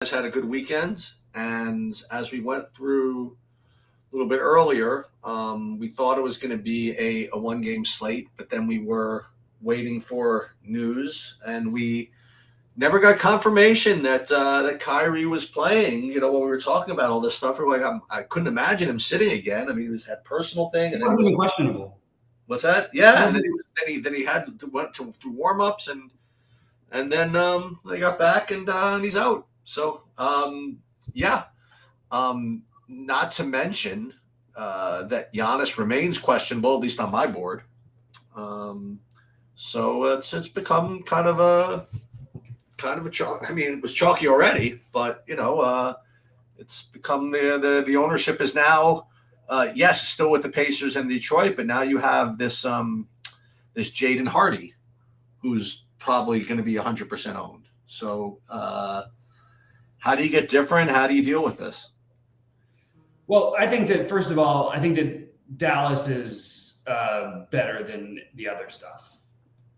guys had a good weekend. And as we went through a little bit earlier, we thought it was going to be a one game slate, but then we were waiting for news and we never got confirmation that Kyrie was playing. You know, when we were talking about all this stuff, we were like, I couldn't imagine him sitting again. I mean, he was had personal thing, It and then wasn't even questionable. what's that? Yeah, and then he had to went to through warm ups, and then they got back, and he's out. So yeah, not to mention that Giannis remains questionable, at least on my board. Um, so it's become kind of a chalk. I mean, it was chalky already, but it's become the ownership is now yes, still with the Pacers and Detroit, but now you have this Jaden Hardy, who's probably going to be 100% owned. So how do you get different? How do you deal with this? Well, I think that first of all, I think that Dallas is better than the other stuff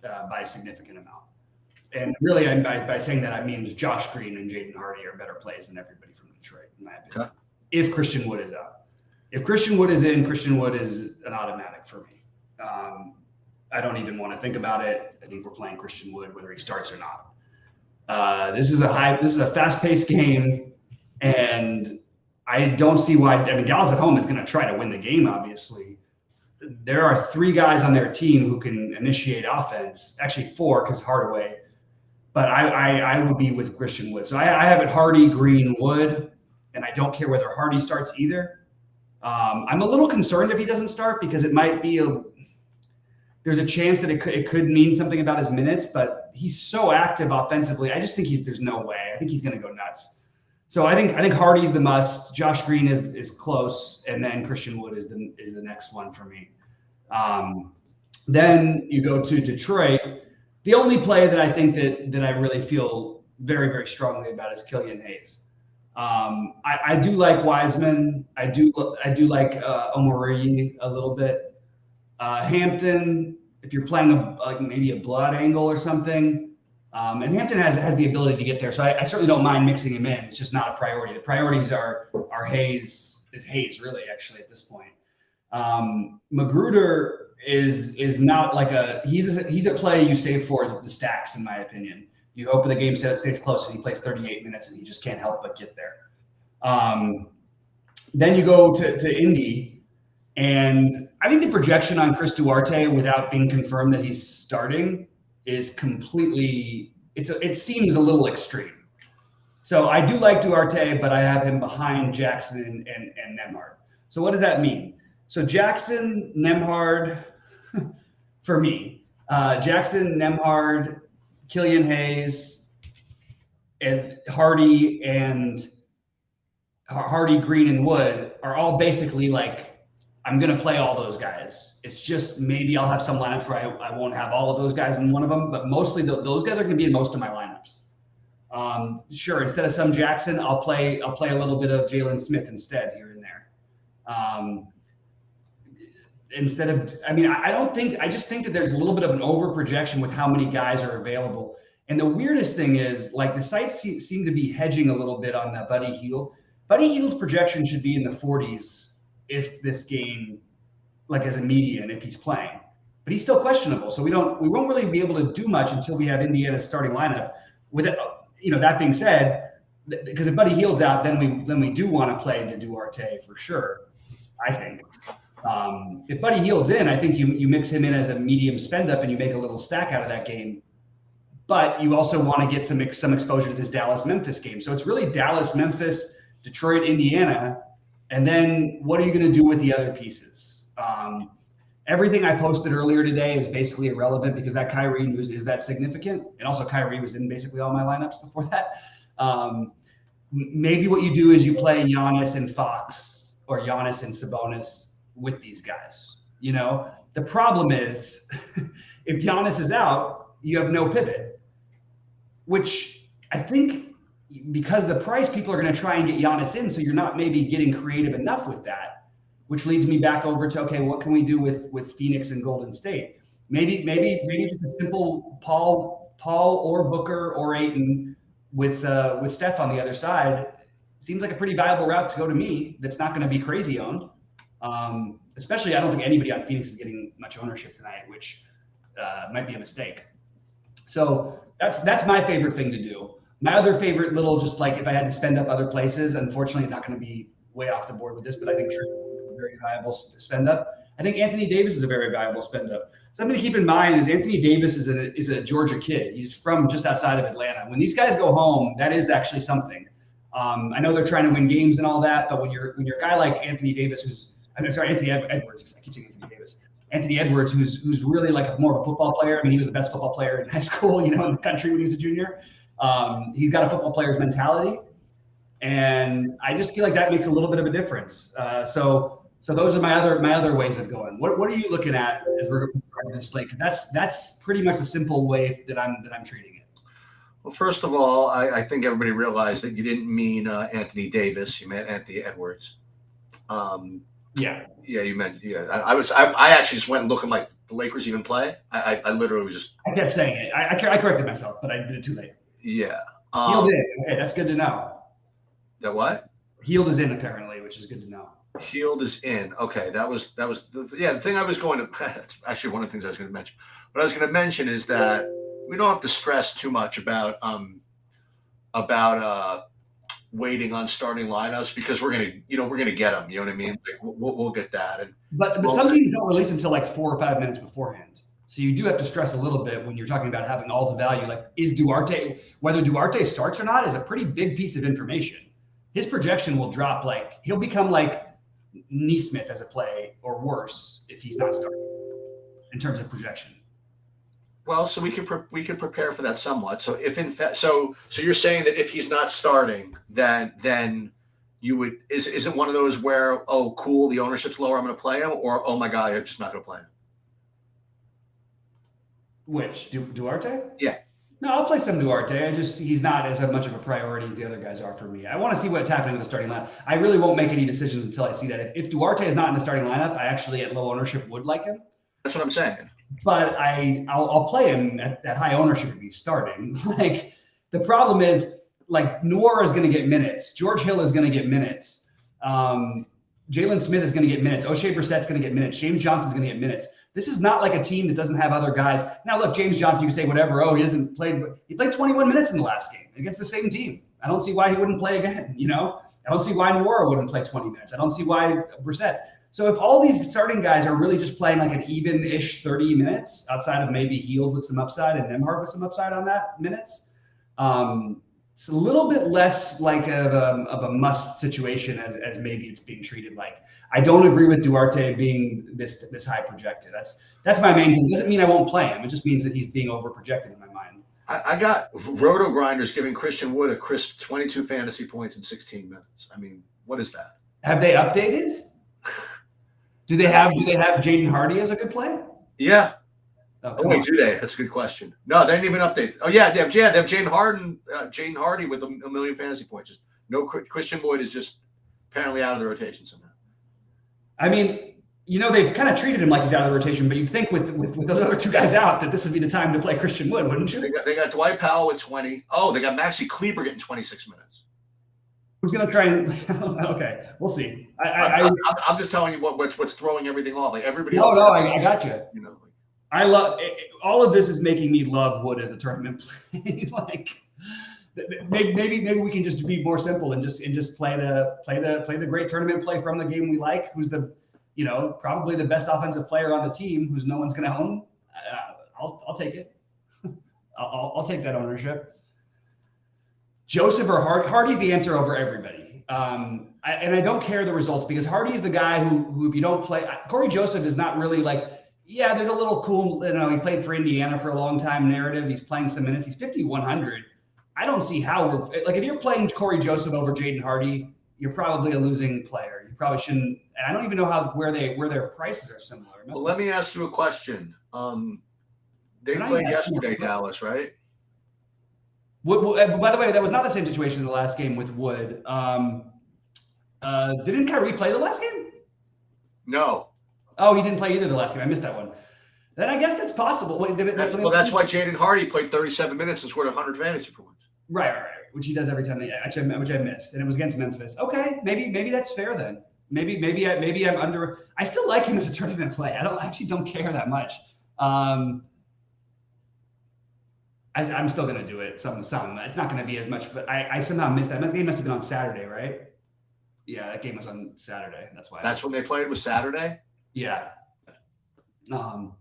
by a significant amount. And really, by saying that, I mean Josh Green and Jaden Hardy are better plays than everybody from Detroit, in my opinion. Okay. If Christian Wood is out. If Christian Wood is in, Christian Wood is an automatic for me. I don't even want to think about it. I think we're playing Christian Wood, whether he starts or not. This is a fast-paced game, and I don't see why. I mean, Dallas at home is going to try to win the game, obviously. There are three guys on their team who can initiate offense. Actually, four, because Hardaway. But I would be with Christian Wood. So I have it Hardy, Green, Wood, and I don't care whether Hardy starts either. I'm a little concerned if he doesn't start because it might be there's a chance that it could mean something about his minutes, but he's so active offensively. I just think there's no way. I think he's going to go nuts. So I think Hardy's the must. Josh Green is close, and then Christian Wood is the next one for me. Then you go to Detroit. The only play that I think that I really feel very, very strongly about is Killian Hayes. I do like Wiseman. I do like Omori a little bit. Hampton, if you're playing maybe a blood angle or something, and Hampton has the ability to get there, so I certainly don't mind mixing him in. It's just not a priority. The priorities are Hayes really actually at this point. Magruder is not like he's a play you save for the stacks, in my opinion. You hope the game stays close and he plays 38 minutes and he just can't help but get there. Then you go to Indy, and I think the projection on Chris Duarte without being confirmed that he's starting is completely it seems a little extreme. So I do like Duarte, but I have him behind Jackson and Nembhard. So what does that mean? So Jackson, Nembhard, for me, Jackson, Nembhard, Killian Hayes, and Hardy, Green, and Wood are all basically like, I'm going to play all those guys. It's just maybe I'll have some lineups where I won't have all of those guys in one of them, but mostly those guys are going to be in most of my lineups. Sure, instead of some Jackson, I'll play a little bit of Jalen Smith instead here and there. I just think that there's a little bit of an over projection with how many guys are available. And the weirdest thing is, like, the sites seem to be hedging a little bit on that Buddy Hield. Buddy Hield's projection should be in the 40s if this game, like as a median, if he's playing. But he's still questionable, so we won't really be able to do much until we have Indiana's starting lineup. With it, that being said, because if Buddy Hield's out, then we do want to play the Duarte for sure, I think. If Buddy Hield's in, I think you mix him in as a medium spend up and you make a little stack out of that game. But you also want to get some exposure to this Dallas-Memphis game. So it's really Dallas, Memphis, Detroit, Indiana. And then what are you going to do with the other pieces? Everything I posted earlier today is basically irrelevant because that Kyrie news is that significant. And also Kyrie was in basically all my lineups before that. Maybe what you do is you play Giannis and Fox or Giannis and Sabonis with these guys. The problem is if Giannis is out, you have no pivot, which I think because the price, people are going to try and get Giannis in, so you're not maybe getting creative enough with that, which leads me back over to, okay, what can we do with Phoenix and Golden State? Maybe just a simple Paul or Booker or Ayton with Steph on the other side, seems like a pretty valuable route to go to me. That's not going to be crazy owned. Especially, I don't think anybody on Phoenix is getting much ownership tonight, which might be a mistake. So that's my favorite thing to do. My other favorite little, just like if I had to spend up other places, unfortunately, not going to be way off the board with this, but I think True is a very valuable spend up. I think Anthony Davis is a very valuable spend up. Something to keep in mind is Anthony Davis is a Georgia kid. He's from just outside of Atlanta. When these guys go home, that is actually something. I know they're trying to win games and all that, but when you're a guy like Anthony Davis, Anthony Edwards. I keep saying Anthony Davis. Anthony Edwards, who's really like more of a football player. I mean, he was the best football player in high school, in the country when he was a junior. He's got a football player's mentality, and I just feel like that makes a little bit of a difference. So those are my other ways of going. What are you looking at as we're going this slate? Because that's pretty much the simple way that I'm treating it. Well, first of all, I think everybody realized that you didn't mean Anthony Davis. You meant Anthony Edwards. Yeah, you meant I actually just went and looked at like the Lakers even play. I literally was just. I kept saying it. I corrected myself, but I did it too late. Yeah. Healed in. Okay, that's good to know. That what? Healed is in apparently, which is good to know. Healed is in. Okay, that was the thing I was going to. That's actually one of the things I was going to mention. What I was going to mention is that we don't have to stress too much about waiting on starting lineups because we're gonna get them. You know what I mean? Like, we'll get that. But some teams don't release until like 4 or 5 minutes beforehand. So you do have to stress a little bit when you're talking about having all the value. Like, whether Duarte starts or not is a pretty big piece of information. His projection will drop. Like, he'll become like Neesmith as a play or worse if he's not starting in terms of projection. Well, so we could prepare for that somewhat. So if in fact, so you're saying that if he's not starting, then you would isn't one of those where, oh cool, the ownership's lower, I'm going to play him, or oh my god, I'm just not going to play him. Which Duarte? Yeah. No, I'll play some Duarte. He's not as much of a priority as the other guys are for me. I want to see what's happening with the starting lineup. I really won't make any decisions until I see that. If Duarte is not in the starting lineup, I actually at low ownership would like him. That's what I'm saying. But I'll play him at high ownership if he's starting. Like, the problem is, like, Noor is going to get minutes. George Hill is going to get minutes. Jalen Smith is going to get minutes. O'Shea Brissett's going to get minutes. James Johnson's going to get minutes. This is not like a team that doesn't have other guys. Now, look, James Johnson, you can say whatever. Oh, he played 21 minutes in the last game against the same team. I don't see why he wouldn't play again, I don't see why Noor wouldn't play 20 minutes. I don't see why Brissett. So if all these starting guys are really just playing like an even-ish 30 minutes outside of maybe Heald with some upside and Nembhard with some upside on that minutes, it's a little bit less like of a must situation as maybe it's being treated like. I don't agree with Duarte being this high projected. That's my main thing. It doesn't mean I won't play him. It just means that he's being over projected in my mind. I got Roto Grinders giving Christian Wood a crisp 22 fantasy points in 16 minutes. I mean, what is that? Have they updated? Do they have Jaden Hardy as a good play? Yeah. Oh, wait, do they? That's a good question. No, they didn't even update. Oh yeah, they have Jaden Hardy with a million fantasy points. Just no Christian Boyd is just apparently out of the rotation somehow. I mean, they've kind of treated him like he's out of the rotation, but you'd think with those other two guys out that this would be the time to play Christian Wood, wouldn't you? They got Dwight Powell with 20. Oh, they got Maxi Kleber getting 26 minutes. Who's going to try and – okay, we'll see. I'm just telling you what's throwing everything off. Like everybody else. No, I got you. I love – all of this is making me love Wood as a tournament play. Like, maybe we can just be more simple and just play the great tournament play from the game we like. Who's the probably the best offensive player on the team, who's no one's going to own. I'll take it. I'll take that ownership. Joseph or Hardy's the answer over everybody. I don't care the results because Hardy's the guy who if you don't play, Corey Joseph is not really like. Yeah, there's a little cool. He played for Indiana for a long time narrative. He's playing some minutes. He's 5,100. I don't see how we're like if you're playing Corey Joseph over Jaden Hardy, you're probably a losing player. You probably shouldn't. And I don't even know where their prices are similar. Well, let me ask you a question. They played yesterday, Dallas, right? By the way, that was not the same situation in the last game with Wood. Didn't Kyrie play the last game? No. Oh, he didn't play either the last game. I missed that one. Then I guess that's possible. That's why Jaden Hardy played 37 minutes and scored 100 fantasy points. Right. which he does every time, which I missed, and it was against Memphis. Okay, maybe that's fair then. Maybe I'm under. I still like him as a tournament play. I actually don't care that much. I'm still going to do it. Some. It's not going to be as much, but I somehow missed that. That game must have been on Saturday, right? Yeah, that game was on Saturday. That's why. That's when they played, was Saturday? Yeah. Tim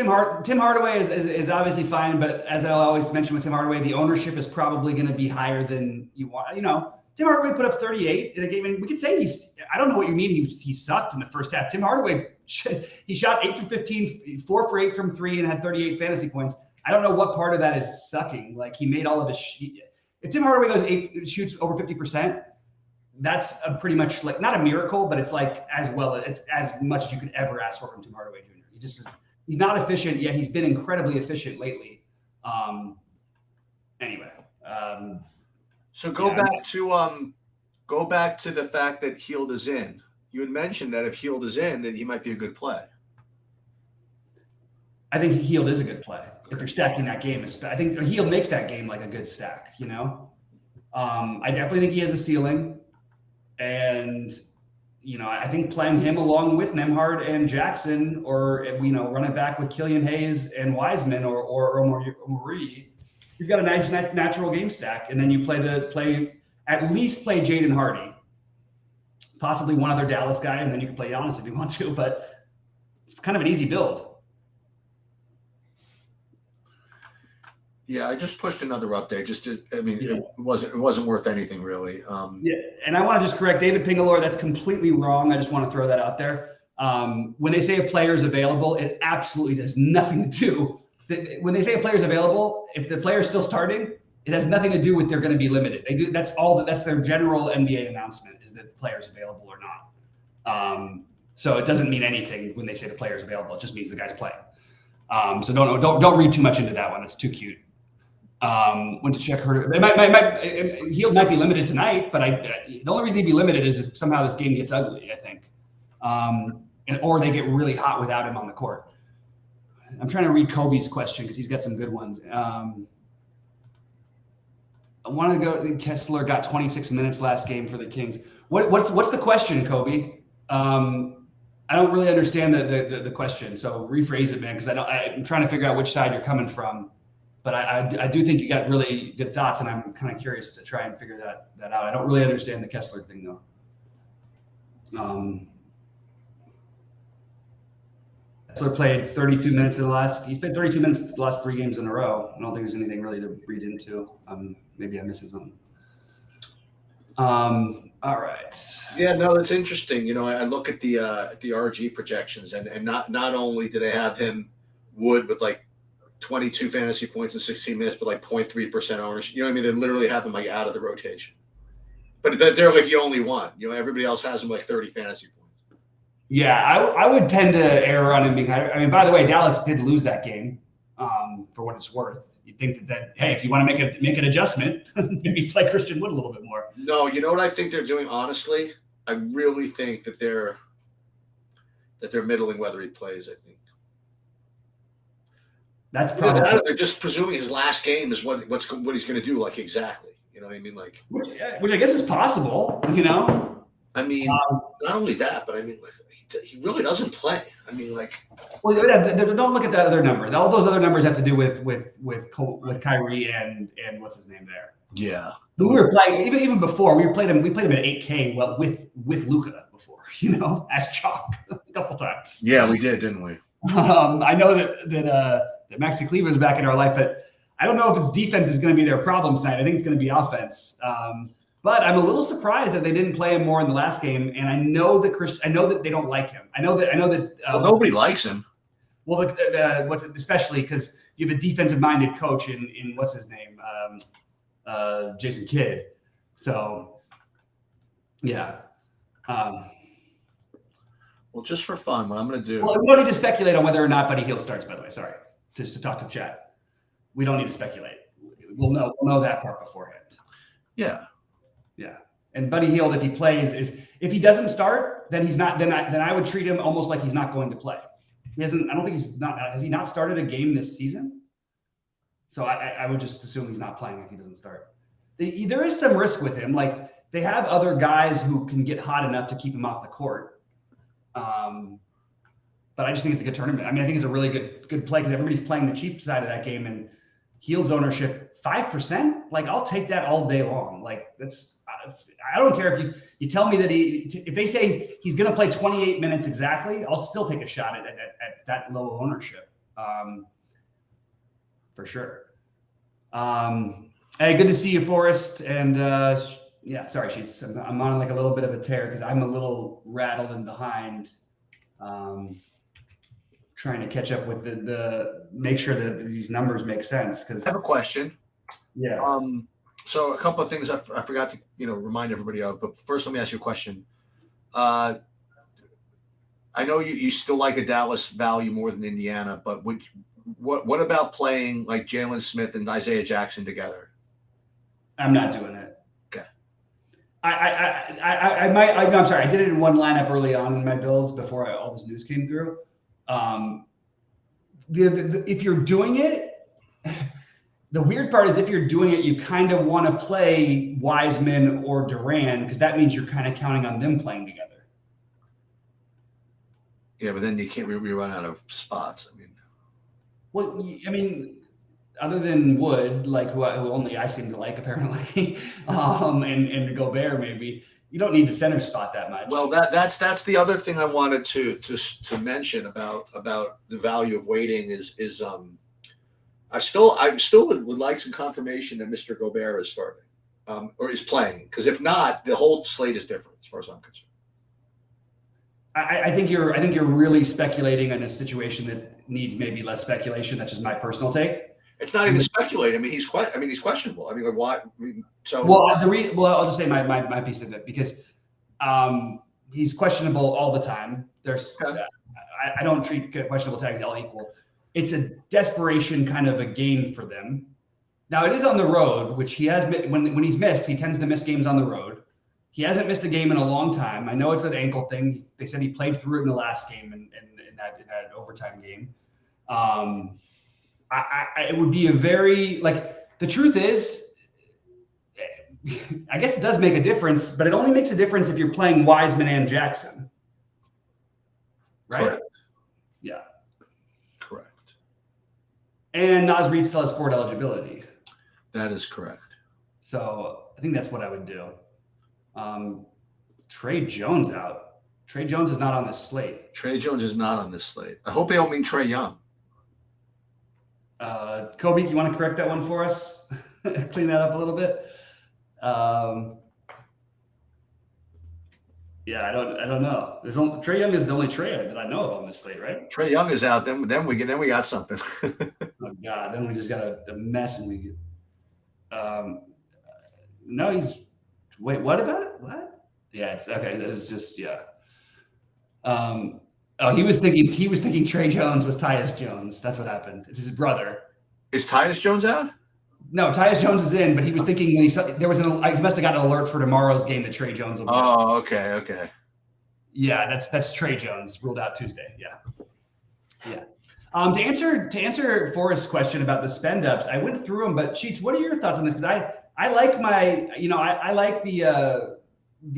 Hardaway is obviously fine, but as I always mention with Tim Hardaway, the ownership is probably going to be higher than you want. Tim Hardaway put up 38 in a game, and we could say I don't know what you mean he sucked in the first half. Tim Hardaway, he shot 8 for 15, 4 for 8 from 3, and had 38 fantasy points. I don't know what part of that is sucking. Like, he made all of his if Tim Hardaway shoots over 50%, that's a pretty much like not a miracle, but it's like it's as much as you could ever ask for from Tim Hardaway Jr. He's not efficient yet. He's been incredibly efficient lately. Anyway. So go back to the fact that Hield is in. You had mentioned that if Hield is in, that he might be a good play. I think Hield is a good play. If you're stacking that game, I think Hield makes that game like a good stack, I definitely think he has a ceiling. And, I think playing him along with Nembhard and Jackson, or, run it back with Killian Hayes and Wiseman or Marie, you've got a nice natural game stack. And then you at least play Jaden Hardy, possibly one other Dallas guy, and then you can play Giannis if you want to, but it's kind of an easy build. Yeah, I just pushed another update. It wasn't worth anything really. And I want to just correct David Pingalore. That's completely wrong. I just want to throw that out there. When they say a player is available, it absolutely has nothing to do. When they say a player is available, if the player is still starting, it has nothing to do with they're going to be limited. That's their general NBA announcement, is that the player is available or not. So it doesn't mean anything when they say the player is available. It just means the guy's playing. So don't read too much into that one. It's too cute. Went to check her. Hield might be limited tonight, but the only reason he'd be limited is if somehow this game gets ugly, I think, or they get really hot without him on the court. I'm trying to read Kobe's question because he's got some good ones. I want to go. Kessler got 26 minutes last game for the Kings. What's the question, Kobe? I don't really understand the question, so rephrase it, man, because I'm trying to figure out which side you're coming from. But I do think you got really good thoughts, and I'm kind of curious to try and figure that out. I don't really understand the Kessler thing, though. Kessler played 32 minutes he's played 32 minutes the last 3 games in a row. I don't think there's anything really to read into. Maybe I'm missing something. All right. Yeah, no, that's interesting. I look at the RG projections, and not only do they have him Wood with like 22 fantasy points in 16 minutes, but like 0.3% ownership. You know what I mean? They literally have him like out of the rotation. But they're like the only one. Everybody else has him like 30 fantasy points. Yeah, I would tend to err on him being higher. I mean, by the way, Dallas did lose that game for what it's worth. You'd think that hey, if you want to make an adjustment, maybe play Christian Wood a little bit more. No, you know what I think they're doing, honestly? I really think that they're middling whether he plays, I think. That's probably they're just presuming his last game is what he's going to do, like exactly. You know what I mean? Like which I guess is possible. I mean, not only that, but I mean, like, he really doesn't play. I mean, like, well, don't look at the other number. All those other numbers have to do with Kyrie and what's his name there. Yeah, we were playing even before we played him. We played him at 8K. Well, with Luka before, as chalk a couple times. Yeah, we did, didn't we? I know that Maxi Cleaver's back in our life, but I don't know if it's defense is going to be their problem tonight. I think it's going to be offense. But I'm a little surprised that they didn't play him more in the last game. And I know that they don't like him. I know that nobody likes him. Well, especially because you have a defensive-minded coach in what's his name, Jason Kidd. So, yeah. Well, just for fun, what I'm going to do. Well, we don't need to speculate on whether or not Buddy Hield starts. By the way, sorry, just to talk to chat. We don't need to speculate. We'll know that part beforehand. Yeah. Yeah. And Buddy Hield, if he plays, if he doesn't start, then he's not. Then I would treat him almost like he's not going to play. He hasn't. I don't think he's not. Has he not started a game this season? So I would just assume he's not playing if he doesn't start. There is some risk with him. Like, they have other guys who can get hot enough to keep him off the court. But I just think it's a good tournament. I mean, I think it's a really good play because everybody's playing the cheap side of that game, and Hield's ownership 5%. Like, I'll take that all day long. Like, I don't care if you tell me that if they say he's going to play 28 minutes exactly, I'll still take a shot at that low ownership, for sure. Hey, good to see you, Forrest. And yeah, sorry, Sheets. I'm on like a little bit of a tear because I'm a little rattled and behind. Trying to catch up with the make sure that these numbers make sense. Because I have a question. Yeah. So a couple of things I forgot to remind everybody of. But first, let me ask you a question. I know you still like a Dallas value more than Indiana, but what about playing like Jalen Smith and Isaiah Jackson together? I'm not doing it. Okay. I'm sorry. I did it in one lineup early on in my builds before all this news came through. If you're doing it, the weird part is if you're doing it, you kind of want to play Wiseman or Duran because that means you're kind of counting on them playing together. Yeah, but then you can't really run out of spots. I mean, other than Wood, like who only I seem to like apparently, and Gobert maybe. You don't need the center spot that much. Well, that's the other thing I wanted to mention about the value of waiting is I still would like some confirmation that Mr. Gobert is starting or is playing, because if not, the whole slate is different as far as I'm concerned. I think you're really speculating on a situation that needs maybe less speculation. That's just my personal take. It's not even speculating. He's questionable. I'll just say my piece of it because he's questionable all the time. I don't treat questionable tags all equal. It's a desperation kind of a game for them. Now it is on the road, which he has when he's missed. He tends to miss games on the road. He hasn't missed a game in a long time. I know it's an ankle thing. They said he played through it in the last game in that overtime game. It would be a very the truth is, I guess it does make a difference, but it only makes a difference if you're playing Wiseman and Jackson. Right? Correct. Yeah. Correct. And Naz Reid still has sport eligibility. That is correct. So I think that's what I would do. Trey Jones out. Trey Jones is not on this slate. Trey Jones is not on this slate. I hope they don't mean Trey Young. Kobe, you want to correct that one for us? Clean that up a little bit. Yeah, I don't know. Trey Young is the only Trey that I know of on this slate, right? Trey Young is out. Then we got something. Oh God, then we just got a mess and we get. No, he's. Wait, what about it? What? Yeah, it's okay. It's just he was thinking Trey Jones was Tyus Jones. That's what happened. It's his brother. Is Tyus Jones out? No, Tyus Jones is in, but he was thinking when he saw he must have got an alert for tomorrow's game that Trey Jones will be. Oh, okay. Yeah, that's Trey Jones ruled out Tuesday. Yeah. To answer Forrest's question about the spend ups, I went through them, but Sheets, what are your thoughts on this? Because I like I like the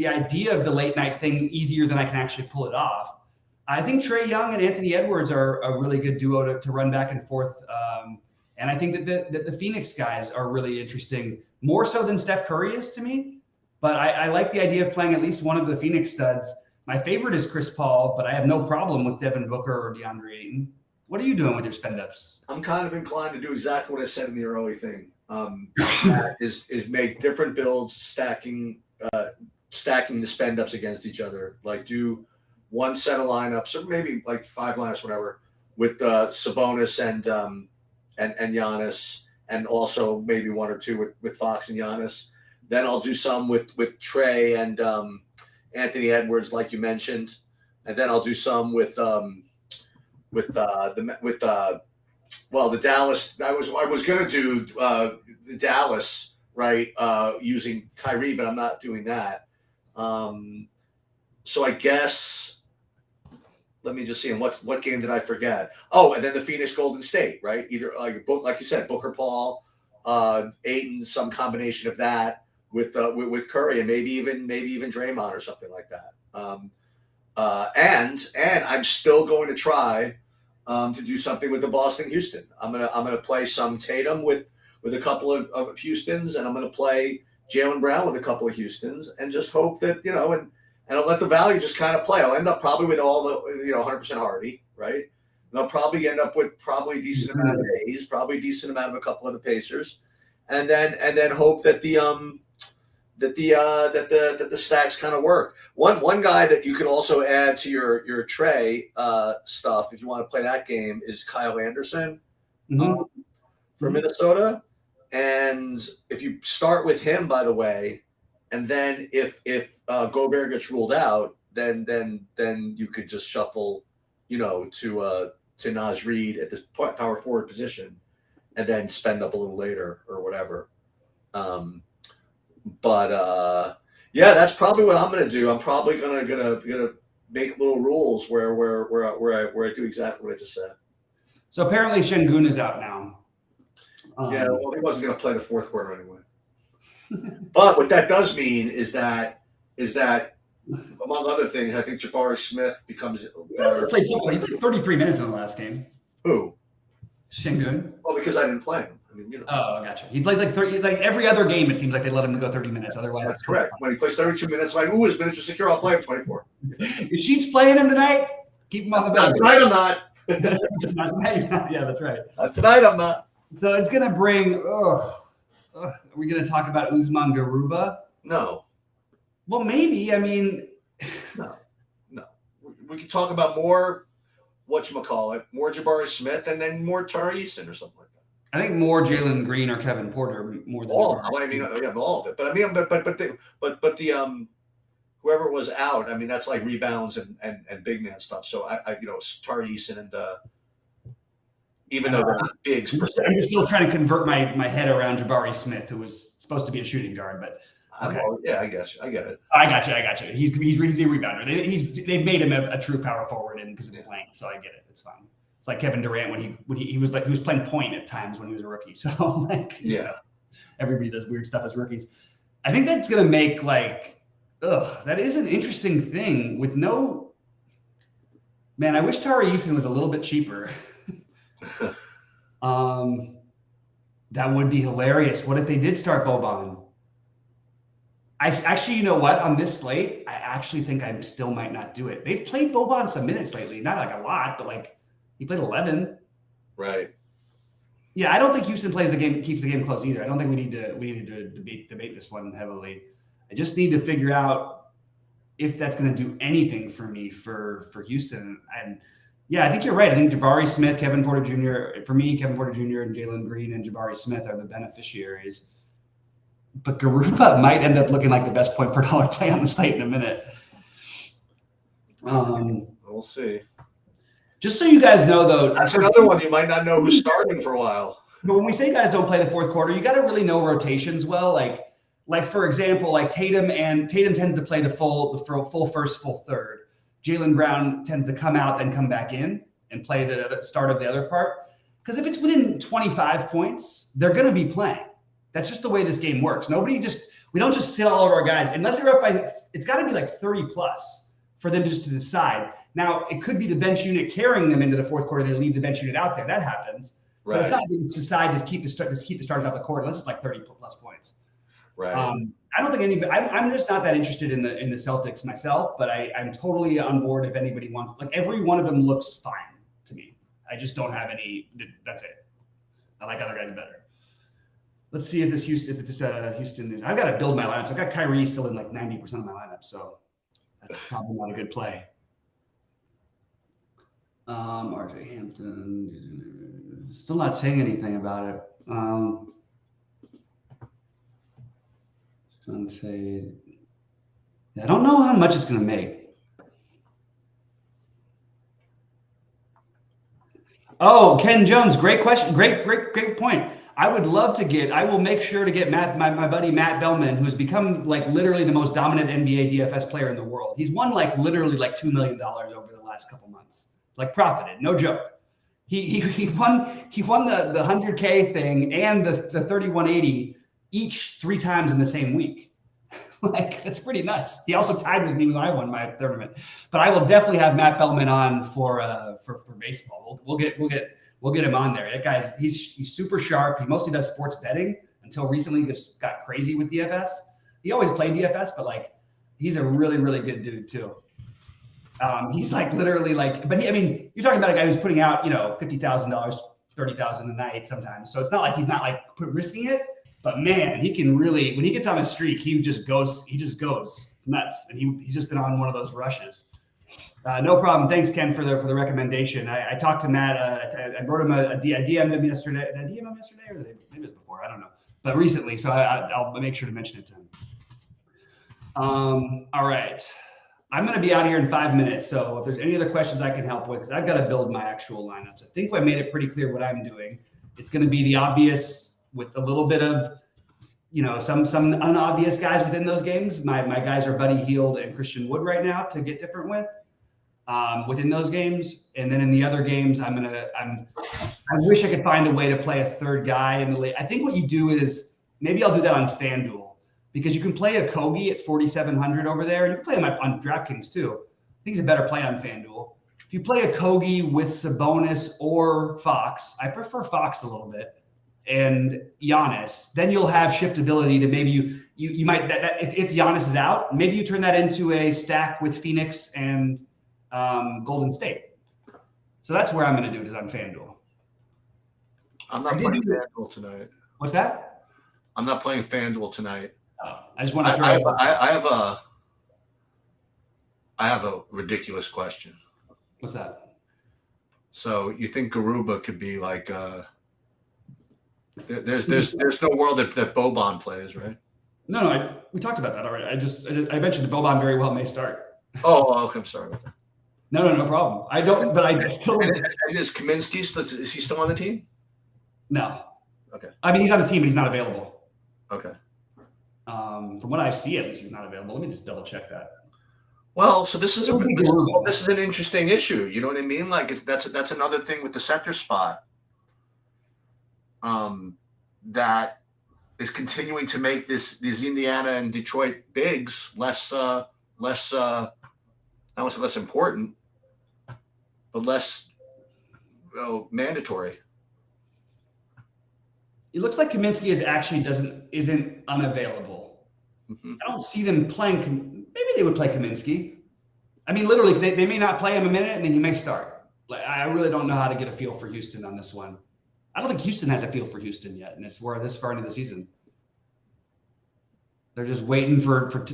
idea of the late night thing easier than I can actually pull it off. I think Trey Young and Anthony Edwards are a really good duo to run back and forth. And I think that the Phoenix guys are really interesting, more so than Steph Curry is to me. But I like the idea of playing at least one of the Phoenix studs. My favorite is Chris Paul, but I have no problem with Devin Booker or DeAndre Ayton. What are you doing with your spend ups? I'm kind of inclined to do exactly what I said in the early thing. Is make different builds, stacking the spend ups against each other. Like do one set of lineups, or maybe like 5 lineups, whatever, with Sabonis and Giannis, and also maybe 1 or 2 with Fox and Giannis. Then I'll do some with Trey and Anthony Edwards, like you mentioned, and then I'll do some with the Dallas. I was going to do the Dallas, right, using Kyrie, but I'm not doing that. So I guess let me just see. And what game did I forget? Oh, and then the Phoenix Golden State, right? Either like you said, Booker, Paul, Ayton, some combination of that with Curry, and maybe even Draymond or something like that. And I'm still going to try to do something with the Boston Houston. I'm gonna play some Tatum with a couple of Houstons, and I'm gonna play Jaylen Brown with a couple of Houstons, and just hope that and I'll let the value just kind of play. I'll end up probably with all the 100% Hardy, right? And I'll probably end up with probably a decent amount of Hayes, probably a decent amount of a couple of the Pacers, and then hope that the stacks kind of work. One guy that you could also add to your tray stuff if you want to play that game is Kyle Anderson for Minnesota. And if you start with him, by the way, and then if Gobert gets ruled out, then you could just shuffle, to Naz Reid at the power forward position, and then spend up a little later or whatever. But that's probably what I'm going to do. I'm probably gonna make little rules where I do exactly what I just said. So apparently Şengün is out now. Well, he wasn't going to play the fourth quarter anyway. But what that does mean is that among other things, I think Jabari Smith becomes better. He played 33 minutes in the last game. Who? Şengün. Well, because I didn't play him. I mean, Oh, gotcha. He plays like 30. Like every other game, it seems like they let him go 30 minutes. Otherwise, that's correct. When he plays 32 minutes, I'm like, his minutes are secure. I'll play him 24. Is Sheets playing him tonight? Keep him on the bench. Tonight, I'm not. Yeah, that's right. Tonight, I'm not. So it's gonna bring. Are we gonna talk about Usman Garuba? No. Well, maybe. I mean, no. We can talk about more. More Jabari Smith, and then more Tari Eason or something like that. I think more Jalen Green or Kevin Porter more than all. I mean, all of it. But I mean, but the whoever was out. I mean, that's like rebounds and big man stuff. So I Tari Eason and even though they're not bigs per se. I'm still trying to convert my head around Jabari Smith, who was supposed to be a shooting guard, but. Okay. I guess I get it. I got you. He's a rebounder. They've made him a true power forward, and because of his length, so I get it. It's fine. It's like Kevin Durant when he was playing point at times when he was a rookie. So everybody does weird stuff as rookies. I think that's gonna make that is an interesting thing with no. Man, I wish Tari Eason was a little bit cheaper. That would be hilarious. What if they did start Boban? I actually, you know what? On this slate, I actually think I still might not do it. They've played Boban some minutes lately, not like a lot, but he played 11. Right. Yeah, I don't think Houston keeps the game close either. I don't think we need to debate this one heavily. I just need to figure out if that's going to do anything for me for Houston. And yeah, I think you're right. I think Jabari Smith, Kevin Porter Jr. For me, Kevin Porter Jr. and Jalen Green and Jabari Smith are the beneficiaries. But Garuba might end up looking like the best point per dollar play on the slate in a minute. We'll see. Just so you guys know, though, that's another one you might not know who's starting for a while. But when we say guys don't play the fourth quarter, you got to really know rotations well. Like for example, Tatum tends to play the full first, full third. Jaylen Brown tends to come out, then come back in and play the start of the other part. Because if it's within 25 points, they're going to be playing. That's just the way this game works. We don't just sit all over our guys unless they're up by. It's got to be 30 plus for them just to decide. Now it could be the bench unit carrying them into the fourth quarter. They leave the bench unit out there. That happens. Right. But it's not going to decide to keep the starters off the court unless it's 30 plus points. Right. I don't think anybody. I'm just not that interested in the Celtics myself. But I'm totally on board if anybody wants. Every one of them looks fine to me. I just don't have any. That's it. I like other guys better. Let's see if this Houston is. I've got to build my lineups. I've got Kyrie still in 90% of my lineup, so that's probably not a good play. RJ Hampton, still not saying anything about it. I don't know how much it's going to make. Oh, Ken Jones, great question. Great point. I will make sure to get my buddy Matt Bellman, who's become literally the most dominant NBA DFS player in the world. He's won literally $2 million over the last last couple months. Like profited, no joke. He won the 100K thing and the 3180 each 3 times in the same week. Like, it's pretty nuts. He also tied with me when I won my tournament. But I will definitely have Matt Bellman on for baseball. We'll get him on there. That guy's he's super sharp. He mostly does sports betting until recently. Just got crazy with DFS. He always played DFS, but like he's a really, really good dude too. He's like literally like, but I mean, you're talking about a guy who's putting out, $50,000, $30,000 a night sometimes. So it's not like he's not like risking it, but man, he can really, when he gets on a streak, he just goes. It's nuts. And he's just been on one of those rushes. No problem. Thanks, Ken, for the recommendation. I talked to Matt. I wrote him I DM'd him yesterday. Did I DM him yesterday or maybe it was before? I don't know. But recently, so I'll make sure to mention it to him. All right. I'm going to be out of here in 5 minutes. So if there's any other questions I can help with, because I've got to build my actual lineups. I think I made it pretty clear what I'm doing. It's going to be the obvious with a little bit of, some unobvious guys within those games. My guys are Buddy Hield and Christian Wood right now to get different with within those games. And then in the other games, I wish I could find a way to play a third guy in the late. I think what you do is maybe I'll do that on FanDuel. Because you can play a Kogi at 4,700 over there, and you can play him on DraftKings too. I think he's a better play on FanDuel. If you play a Kogi with Sabonis or Fox, I prefer Fox a little bit, and Giannis, then you'll have shiftability to maybe you might if Giannis is out, maybe you turn that into a stack with Phoenix and Golden State. So that's where I'm going to do it is on FanDuel. I'm not playing FanDuel tonight. What's that? I'm not playing FanDuel tonight. I just want to throw. I have a ridiculous question. What's that? So you think Garuba could be like? There's no world that Boban plays, right? No, we talked about that already. I mentioned that Boban very well may start. Oh, okay. I'm sorry about that. No problem. I don't, but I still. And is Kaminsky? Is he still on the team? No. Okay. I mean, he's on the team, but he's not available. Okay. From what I see, at least he's not available. Let me just double check that. Well, so this is an interesting issue. You know what I mean? Like that's another thing with the center spot. That is continuing to make these Indiana and Detroit bigs less not much less important, but less mandatory. It looks like Kaminsky isn't unavailable. Mm-hmm. I don't see them playing. Maybe they would play Kaminsky. I mean, literally, they may not play him a minute, and then he may start. Like, I really don't know how to get a feel for Houston on this one. I don't think Houston has a feel for Houston yet, and we're this far into the season. They're just waiting for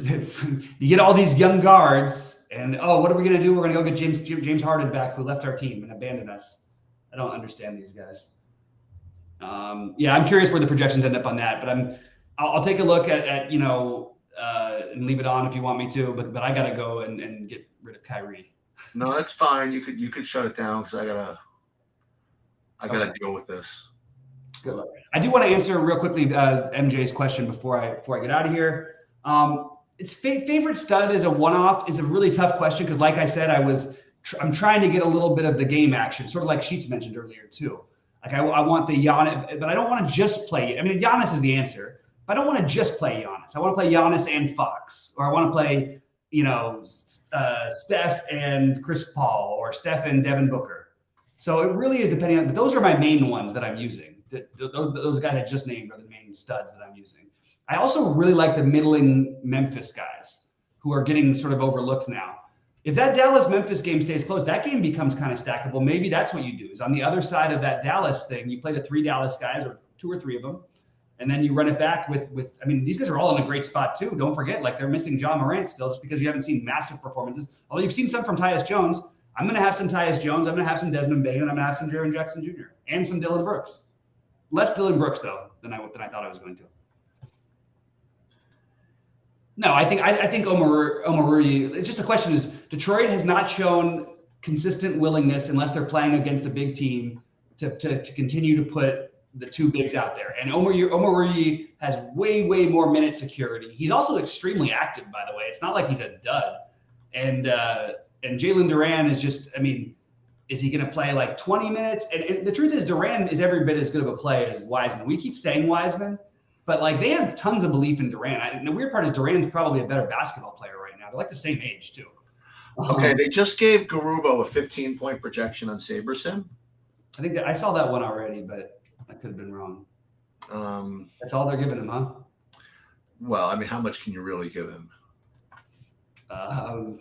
you get all these young guards, and what are we going to do? We're going to go get James Harden back, who left our team and abandoned us. I don't understand these guys. I'm curious where the projections end up on that, but I'll take a look at and leave it on if you want me to, but I gotta go and get rid of Kyrie. No, that's fine. You could shut it down because I gotta deal with this. Good luck. I do want to answer real quickly MJ's question before I get out of here. It's favorite stud is a one-off is a really tough question because, like I said, I'm trying to get a little bit of the game action, sort of like Sheets mentioned earlier too. Like I want the Giannis, but I don't want to just play. I mean, Giannis is the answer, but I don't want to just play Giannis. I want to play Giannis and Fox, or I want to play, Steph and Chris Paul, or Steph and Devin Booker. So it really is depending on. But those are my main ones that I'm using. Those guys I just named are the main studs that I'm using. I also really like the middling Memphis guys who are getting sort of overlooked now. If that Dallas-Memphis game stays close, that game becomes kind of stackable. Maybe that's what you do is on the other side of that Dallas thing, you play the 3 Dallas guys or 2 or 3 of them, and then you run it back with I mean, these guys are all in a great spot too. Don't forget, like they're missing Ja Morant still just because you haven't seen massive performances. Although you've seen some from Tyus Jones. I'm going to have some Tyus Jones. I'm going to have some Desmond Bane, and I'm going to have some Jaren Jackson Jr. and some Dillon Brooks. Less Dillon Brooks, though, than I thought I was going to. No, I think Omarui. It's just the question is Detroit has not shown consistent willingness unless they're playing against a big team to continue to put the 2 bigs out there. And Omarui has way more minute security. He's also extremely active, by the way. It's not like he's a dud. And And Jalen Duran is just, I mean, is he going to play like 20 minutes? And the truth is, Duran is every bit as good of a play as Wiseman. We keep saying Wiseman, but like they have tons of belief in Duran. And the weird part is Duran's probably a better basketball player right now. They're like the same age too. Okay, they just gave Garubo a 15-point projection on SaberSim. I think that I saw that one already, but I could have been wrong. That's all they're giving him, huh? Well, I mean, how much can you really give him? If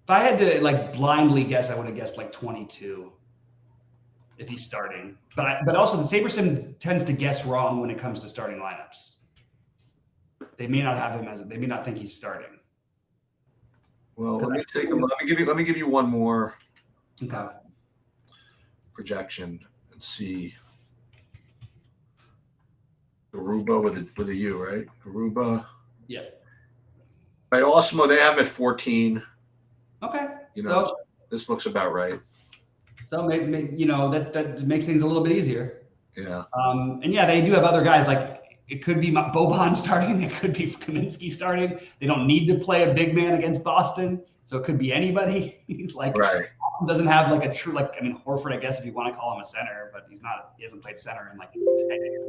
I had to like blindly guess, I would have guessed like 22 if he's starting. But also the SaberSim tends to guess wrong when it comes to starting lineups. They may not have him they may not think he's starting. Well, let me give you one more projection and see. Garuba with a U, right? Garuba. Yeah. Right, Osmo, they have him at 14. Okay. So this looks about right. So maybe that makes things a little bit easier. Yeah. And yeah, they do have other guys. Like it could be Boban starting. It could be Kaminsky starting. They don't need to play a big man against Boston, so it could be anybody. Like right. Doesn't have like a true Horford, I guess if you want to call him a center, but he's not. He hasn't played center in like 10 years.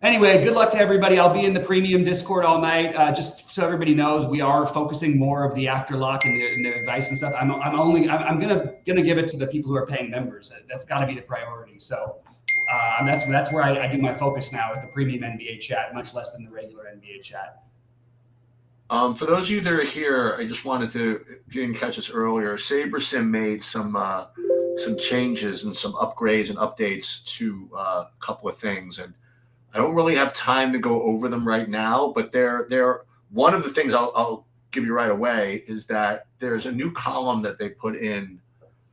Anyway, good luck to everybody. I'll be in the premium Discord all night. Just so everybody knows, we are focusing more of the after lock and the advice and stuff. I'm gonna give it to the people who are paying members. That's got to be the priority. So that's where I do my focus now, is the premium NBA chat, much less than the regular NBA chat. For those of you that are here, I just wanted to, if you didn't catch this earlier, SaberSim made some changes and some upgrades and updates to a couple of things, and I don't really have time to go over them right now, but they're one of the things I'll give you right away is that there's a new column that they put in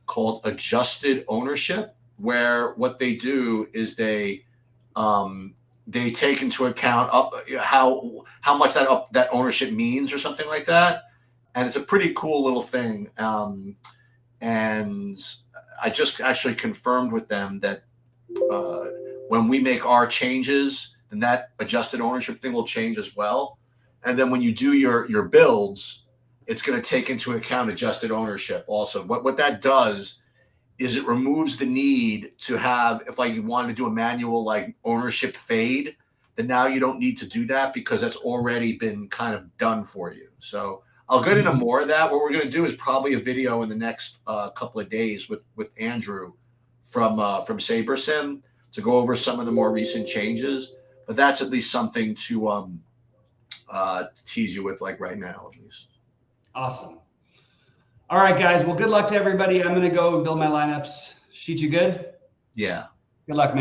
called adjusted ownership, where what they do is they take into account how much that ownership means or something like that. And it's a pretty cool little thing. And I just actually confirmed with them that when we make our changes, then that adjusted ownership thing will change as well. And then when you do your builds, it's going to take into account adjusted ownership also. What that does is it removes the need to have, if like you wanted to do a manual like ownership fade, then now you don't need to do that because that's already been kind of done for you. So I'll get into more of that. What we're going to do is probably a video in the next couple of days with Andrew from SaberSim to go over some of the more recent changes. But that's at least something to tease you with, like right now, at least. Awesome. All right, guys. Well, good luck to everybody. I'm going to go build my lineups. Sheet, you good? Yeah. Good luck, man.